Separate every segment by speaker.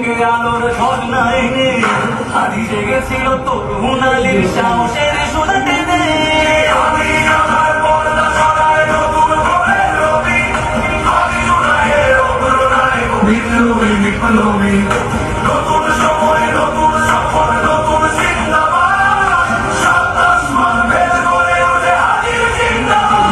Speaker 1: থেকে আলোর ঝর্ণা এনে হারি জেগেছিল তরুণ আলীর সাহসের সোনা টেনে। আমি আমার পর্দা সরায় নতুন ভোরের রবি, আমি জুলাইয়ের অগ্রনায়ক বিপ্লবী বিপ্লবী। নতুন সময় নতুন সফর নতুন জিন্দাবাদ, সাত আসমান ভেদ করে ওঠে হাজির জিন্দাবাদ।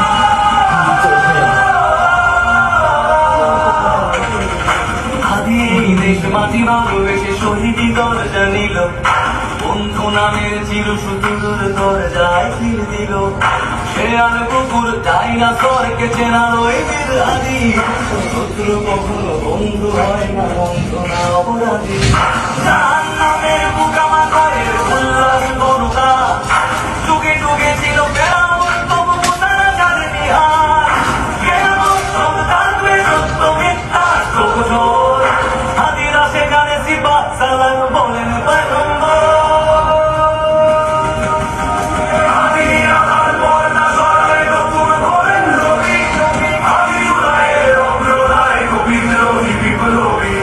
Speaker 1: আদি এই দেশ মাটি ভালোবেসে শহীদি দরজা নিল, বন্ধু নামের চির সুদূর দরজায় ফির দিল। সে আর কুকুর ডাইনাসরকে চেনার ওই বীর আদি, শত্রু কখনো বন্ধু হয় না, বন্ধু না অপরাধী। জাহান্নামের বুকামা করে উল্লাস করুকা, যুগে যুগে ছিল ফেরাউন তবু তারা ছাড়েনি হাত। কেয়ামত সব থাকবে সত্য মিথ্যার প্রহসন, হাজিরা সেখানে সিফাত সালাম বলেন পয়গম্বর। আমি আমার পর্দা সরাই নতুন ভোরের রবি, আমি জুলাইয়ের অগ্রনায়ক বিপ্লবী বিপ্লবী।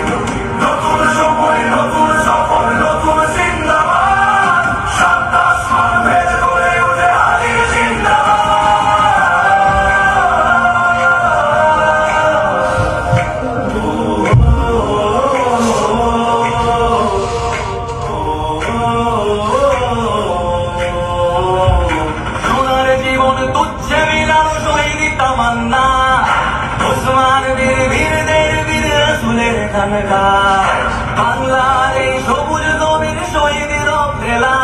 Speaker 1: নতুন সময় নতুন সফর নতুন জিন্দাবাদ, সাত আসমান ভেদ করে ওঠে হাজির সোনার জীবন তুচ্ছে মিলানো শহীদি তামান্না, ওসমান বীর বীরদের বীর রাসূলের খানকা। বাংলার এই সবুজ জমির শহীদের রক্তেলা,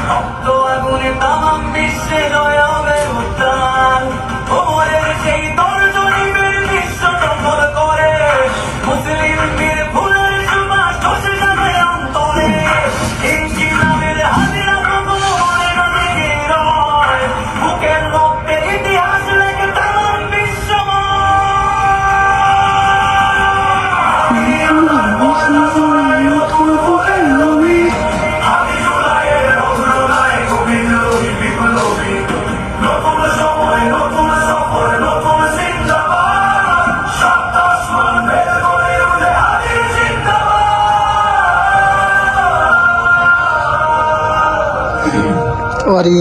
Speaker 1: রক্ত আগুনে তামাম বিশ্বে জয় হবে উত্তাল। ওমরের সেই তর্জনীদের বিশ্ব দখল করে, মুসলিম বীর ফুলের সুবাস ধসে যাবে অন্তরে। ইনকিলাবের হাজিরা কখনো হয় না জেগে রয়, বুকের রক্তে ইতিহাস লেখে তামাম বিশ্বময়। আমি আমার পর্দা সরাই নতুন ভোরের রবি, আমি জুলাইয়ের অগ্রনায়ক বিপ্লবী বিপ্লবী। নতুন সময় নতুন সফর নতুন জিন্দাবাদ, সাত আসমান ভেদ করে ওঠে হাজির জিন্দাবাদ।
Speaker 2: ওরে